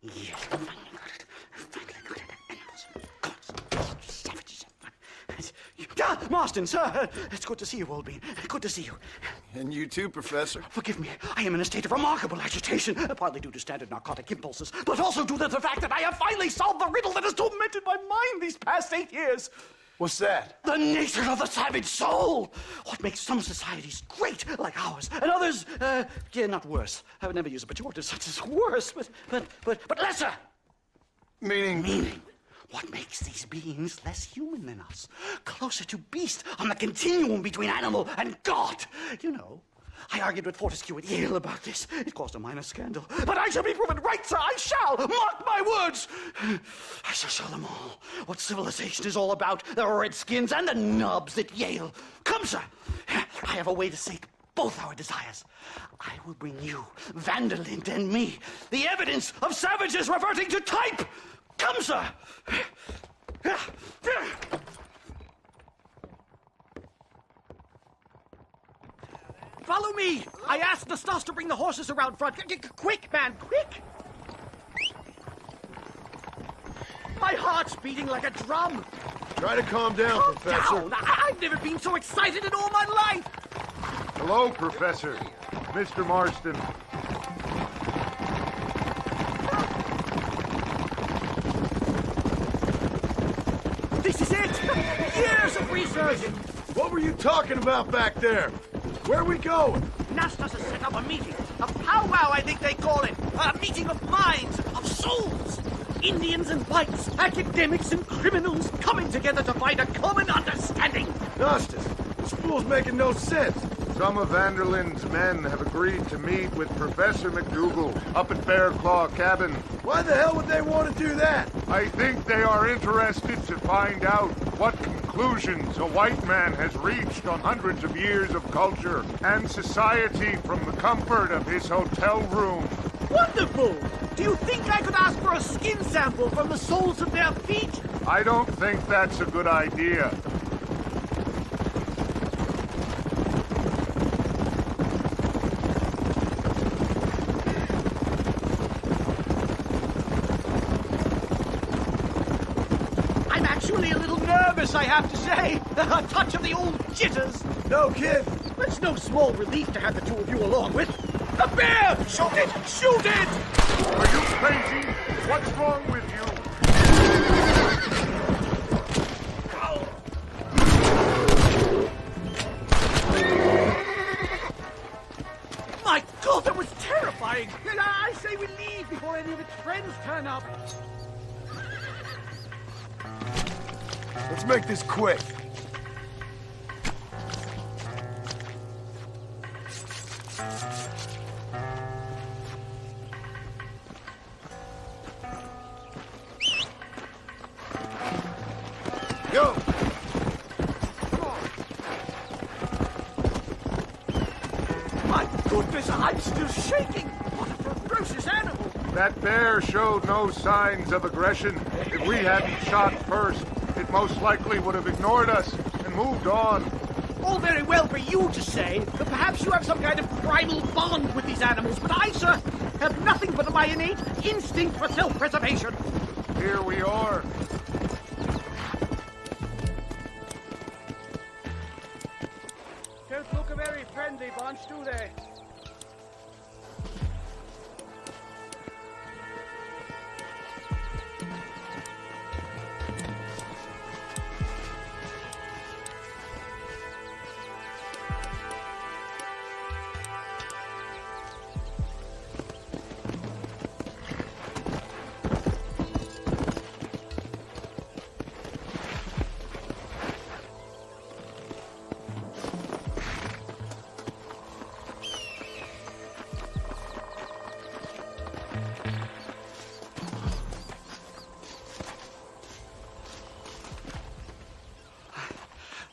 Yes, finally got it. Finally got it. Animals. God, savages. Marston, sir. It's good to see you, old bean. Good to see you. And you too, Professor. Forgive me. I am in a state of remarkable agitation, partly due to standard narcotic impulses, but also due to the fact that I have finally solved the riddle that has tormented my mind these past 8 years. What's that? The nature of the savage soul. What makes some societies great, like ours, and others, not worse. I would never use a pejorative such as worse, but lesser. Meaning? What makes these beings less human than us? Closer to beast on the continuum between animal and God. You know, I argued with Fortescue at Yale about this. It caused a minor scandal. But I shall be proven right, sir. I shall. Mark my words. I shall show them all what civilization is all about. The redskins and the nubs at Yale. Come, sir. I have a way to sate both our desires. I will bring you, Vanderlinde and me, the evidence of savages reverting to type. Come, sir. Follow me! I asked Nastas to bring the horses around front. Quick, man, quick! My heart's beating like a drum. Try to calm down, Calm Professor. down! I've never been so excited in all my life! Hello, Professor. Mr. Marston. This is it! Years of research! What were you talking about back there? Where are we going? Nastas has set up a meeting. A powwow, I think they call it. A meeting of minds, of souls. Indians and whites, academics and criminals coming together to find a common understanding. Nastas, this fool's making no sense. Some of Vanderlinde's men have agreed to meet with Professor McDougal up at Bear Claw Cabin. Why the hell would they want to do that? I think they are interested to find out what conclusions a white man has reached on hundreds of years of culture and society from the comfort of his hotel room. Wonderful! Do you think I could ask for a skin sample from the soles of their feet? I don't think that's a good idea. I'm actually a little nervous, I have to say. A touch of the old jitters. No kid. It's no small relief to have the two of you along with. A bear! Shoot it! Shoot it! Are you crazy? What's wrong with you? My God, that was terrifying! I say we leave before any of its friends turn up. Let's make this quick. Go! My goodness, I'm still shaking! What a ferocious animal! That bear showed no signs of aggression. If we hadn't shot first, it most likely would have ignored us and moved on. All very well for you to say that perhaps you have some kind of primal bond with these animals, but I, sir, have nothing but my innate instinct for self-preservation. Here we are. Don't look a very friendly bunch, do they?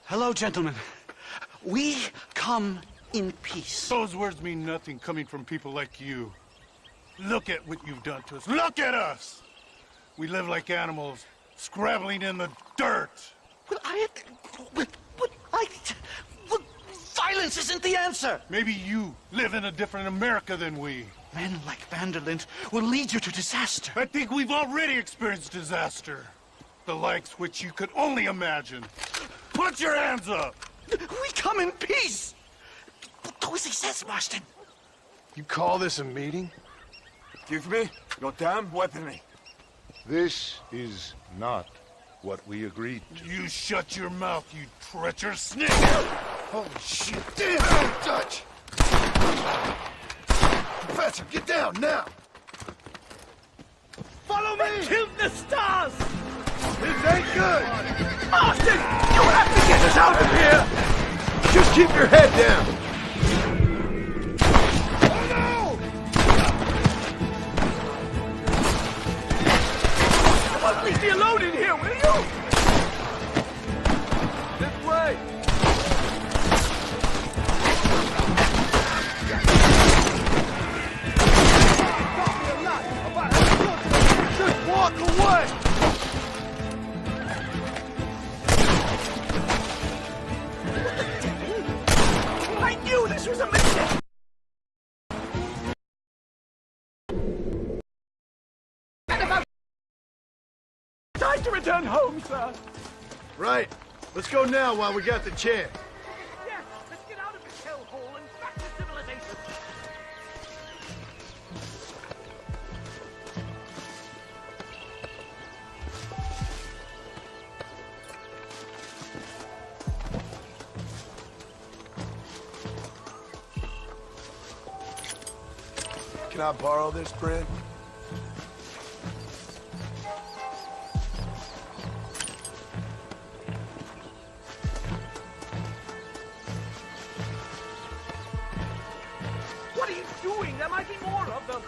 Hello, gentlemen. We come in peace. Those words mean nothing coming from people like you. Look at what you've done to us. Look at us! We live like animals, scrabbling in the dirt. Well, violence isn't the answer. Maybe you live in a different America than we. Men like Vanderlint will lead you to disaster. I think we've already experienced disaster. The likes which you could only imagine. Put your hands up! We come in peace! Do as he says, Marston. You call this a meeting? Give me your damn weaponry. This is not what we agreed to. You shut your mouth, you treacherous snake! Holy shit! Damn, don't touch! Professor, get down now! Follow me! Kill the stars! This ain't good! Marston! You have to get us out of here! Just keep your head down! Leave me alone in here, will you? This way! Just walk away! I knew this was a mistake! Time to return home, sir! Right. Let's go now while we got the chance. Yes, let's get out of this hellhole and back to civilization. Can I borrow this, Brent? What are you doing? There might be more of them.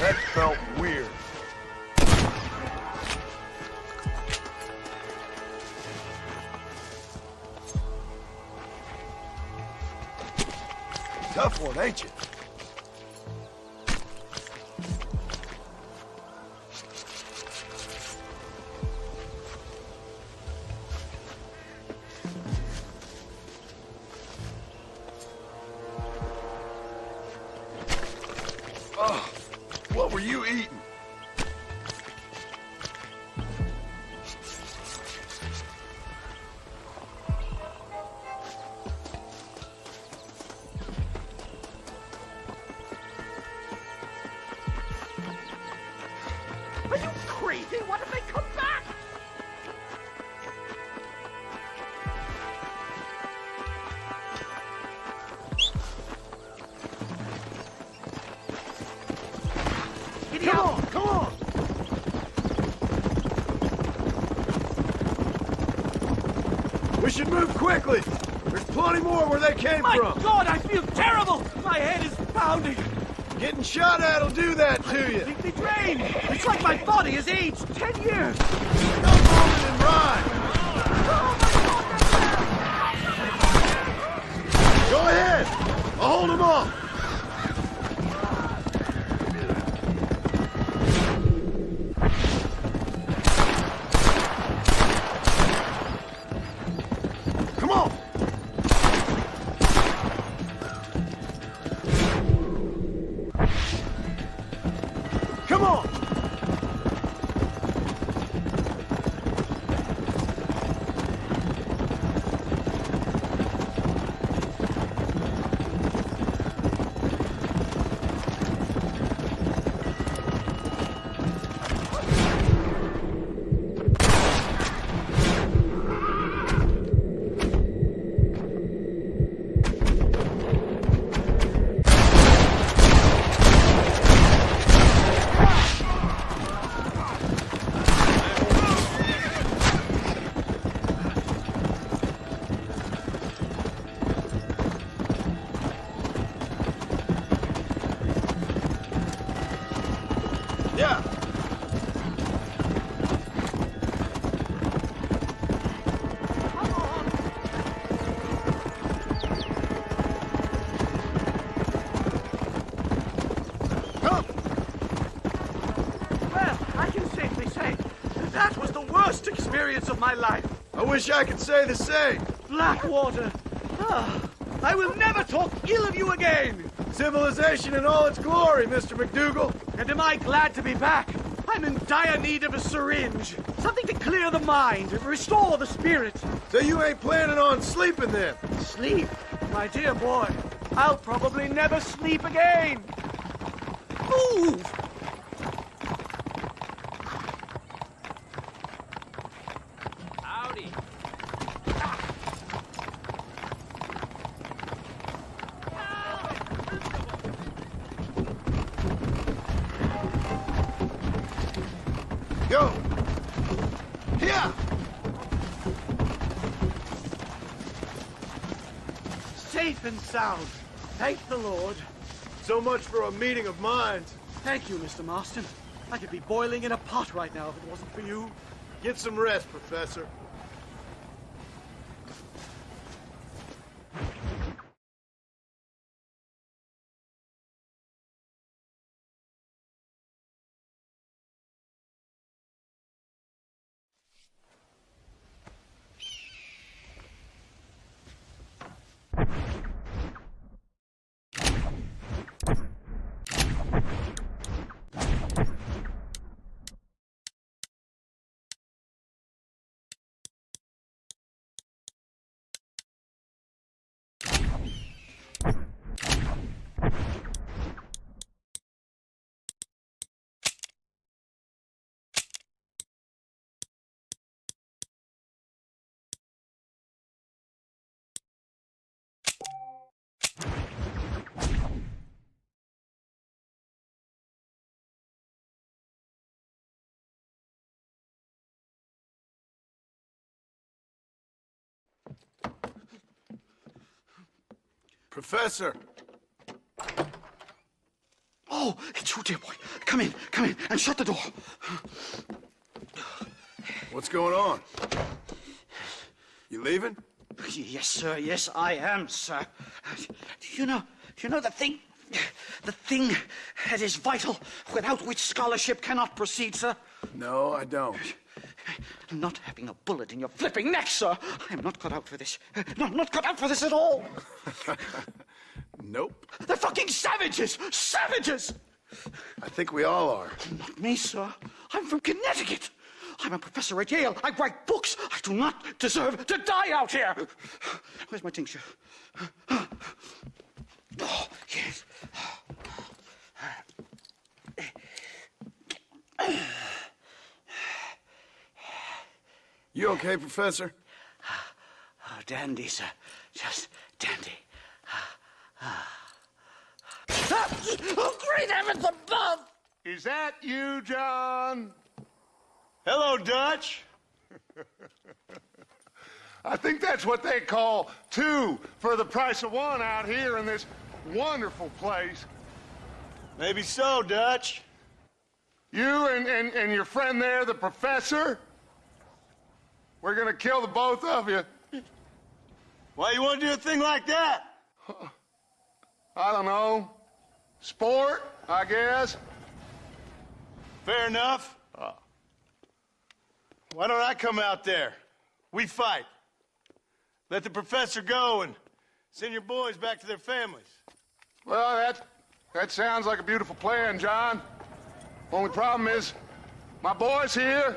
That felt weird. Tough one, ain't you? Oh, what were you eating? Are you crazy? What if they come back? Come on, come on! We should move quickly! There's plenty more where they came My from! God, I feel terrible! My head is pounding! Getting shot at'll do that to you! Completely drained! It's like my body has aged 10 years! Stop moving and ride! Go ahead! I'll hold them off! Come on! Come on! Yeah. Well, I can safely say that was the worst experience of my life. I wish I could say the same. Blackwater. I will never talk ill of you again. Civilization in all its glory, Mr. McDougal. And am I glad to be back? I'm in dire need of a syringe. Something to clear the mind, restore the spirit. So you ain't planning on sleeping then? Sleep? My dear boy, I'll probably never sleep again. Move! Howdy. Go! Yeah! Safe and sound. Thank the Lord. So much for a meeting of minds. Thank you, Mr. Marston. I could be boiling in a pot right now if it wasn't for you. Get some rest, Professor. Professor! Oh, it's you, dear boy. Come in, and shut the door. What's going on? You leaving? Yes, sir. Yes, I am, sir. You know the thing that is vital, without which scholarship cannot proceed, sir. No, I don't. Not having a bullet in your flipping neck, sir. I am not cut out for this. No, not cut out for this at all. Nope. They're fucking savages! Savages! I think we all are. Not me, sir. I'm from Connecticut. I'm a professor at Yale. I write books. I do not deserve to die out here. Where's my tincture? Oh, yes. You okay, Professor? Oh, dandy, sir. Just dandy. Oh, great heavens above! Is that you, John? Hello, Dutch. I think that's what they call two for the price of one out here in this wonderful place. Maybe so, Dutch. You and your friend there, the professor, we're gonna kill the both of you. Why you want to do a thing like that? I don't know. Sport, I guess. Fair enough. Why don't I come out there? We fight. Let the professor go and send your boys back to their families. Well, that sounds like a beautiful plan, John. Only problem is, my boys here,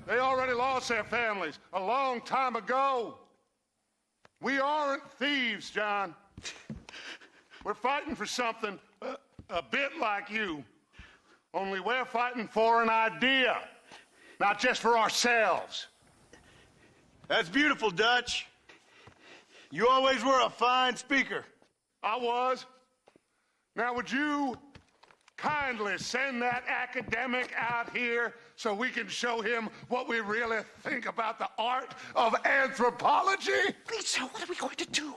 they already lost their families a long time ago. We aren't thieves, John. We're fighting for something a bit like you. Only we're fighting for an idea, not just for ourselves. That's beautiful, Dutch. You always were a fine speaker. I was. Now, would you kindly send that academic out here so we can show him what we really think about the art of anthropology? Please, sir, what are we going to do?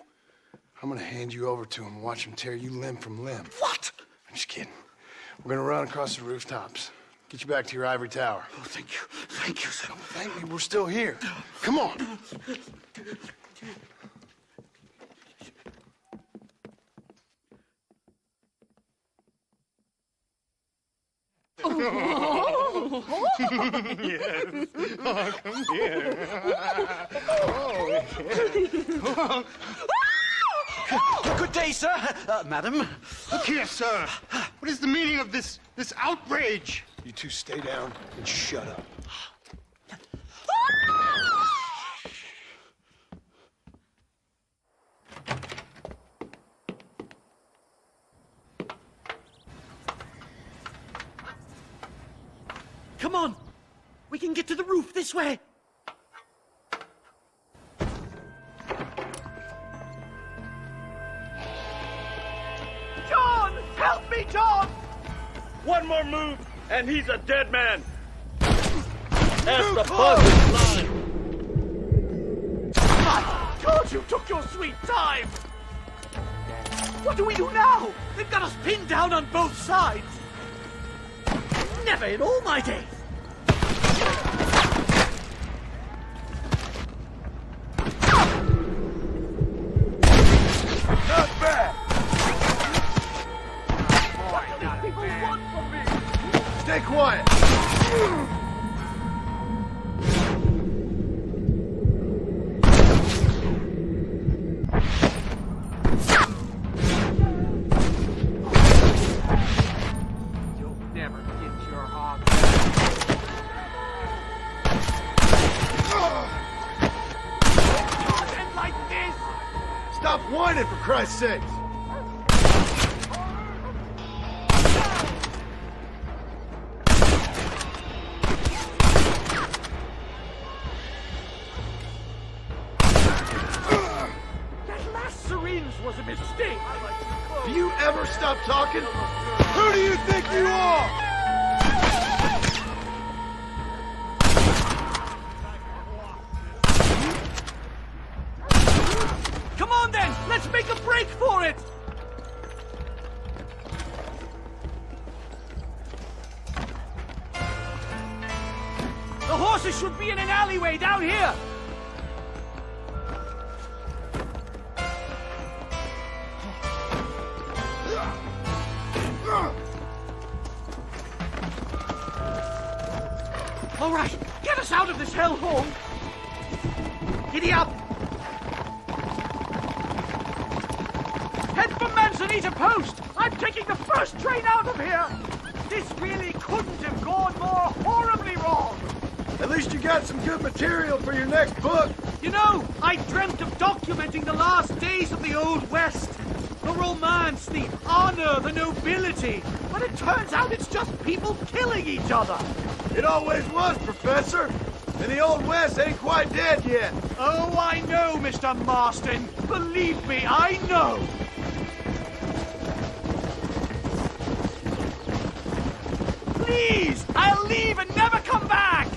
I'm gonna hand you over to him and watch him tear you limb from limb. What? I'm just kidding. We're gonna run across the rooftops. Get you back to your ivory tower. Oh, thank you. Thank you, sir. Thank me, we're still here. Come on. Good day, sir. Madam. Look here, sir. What is the meaning of this outrage? You two stay down and shut up. Come on. We can get to the roof this way. John! Help me, John! One more move, and he's a dead man. As the buzz is flying. My God, you took your sweet time! What do we do now? They've got us pinned down on both sides. Never in all my days. Not bad. What do these people want from me? Stay quiet. You'll never get your heart. And like this. Stop whining, for Christ's sake. That last syringe was a mistake. Do you ever stop talking? Who do you think you are? Come on then, let's make a break for it. The horses should be in an alleyway down here. All right, get us out of this hellhole. Giddy up. Head for Manzanita Post. I'm taking the first train out of here. This really couldn't have gone more horribly wrong. At least you got some good material for your next book. You know, I dreamt of documenting the last days of the Old West. The romance, the honor, the nobility. But it turns out it's just people killing each other. It always was, Professor. And the Old West ain't quite dead yet. Oh, I know, Mr. Marston. Believe me, I know. Please, I'll leave and never come back.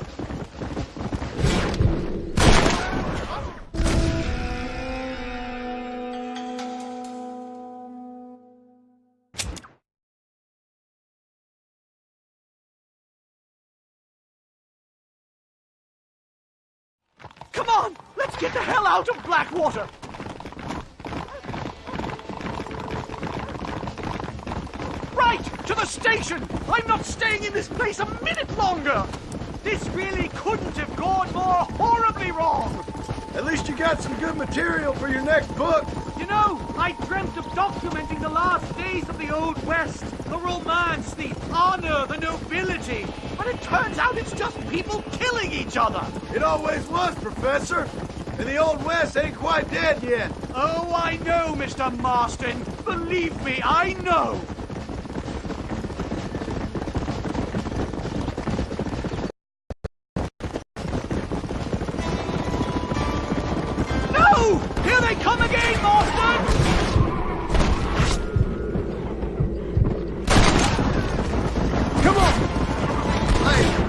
Come on, let's get the hell out of Blackwater. Right, to the station! I'm not staying in this place a minute longer! This really couldn't have gone more horribly wrong! At least you got some good material for your next book. You know, I dreamt of documenting the last days of the Old West. The romance, the honor, the nobility. But it turns out it's just people killing each other. It always was, Professor. And the Old West ain't quite dead yet. Oh, I know, Mr. Marston. Believe me, I know. No! Here they come again, Marston! Come on! Hey!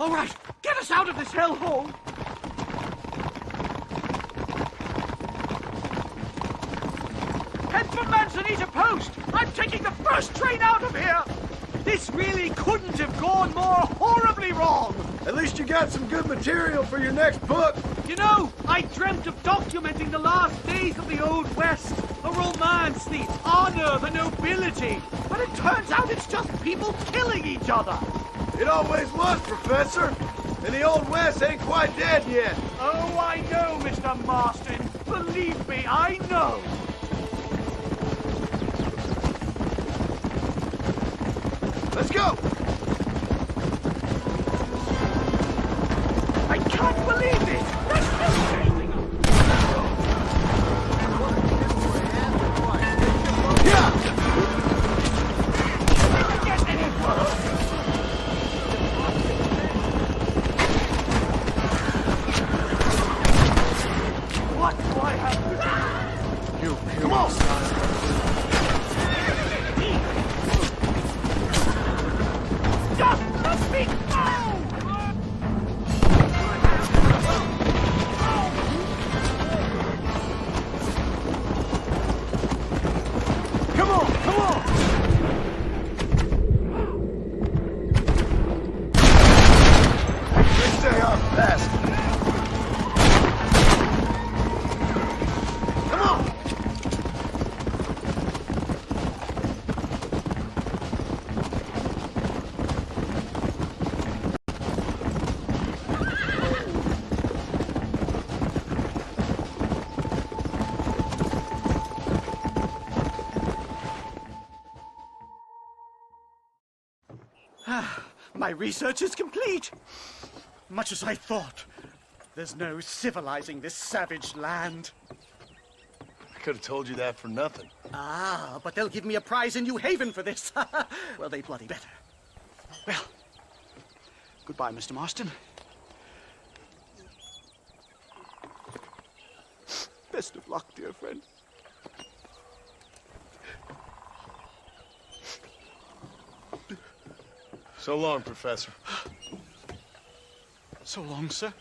All right, get us out of this hellhole! Head for Manzanita Post! I'm taking the first train out of here! This really couldn't have gone more horribly wrong! At least you got some good material for your next book. You know, I dreamt of documenting the last days of the Old West. The romance, the honor, the nobility. But it turns out it's just people killing each other. It always was, Professor. And the Old West ain't quite dead yet. Oh, I know, Mr. Marston. Believe me, I know. Let's go! I can't believe this! They're still chasing us! Yeah! It doesn't get any worse! What do I have to do? Come on! Just let me go! Come on! Come on! They say I'm fast. Come on! My research is complete. Much as I thought. There's no civilizing this savage land. I could have told you that for nothing. Ah, but they'll give me a prize in New Haven for this. Well, they bloody better. Well, goodbye, Mr. Marston. Best of luck, dear friend. So long, Professor. So long, sir.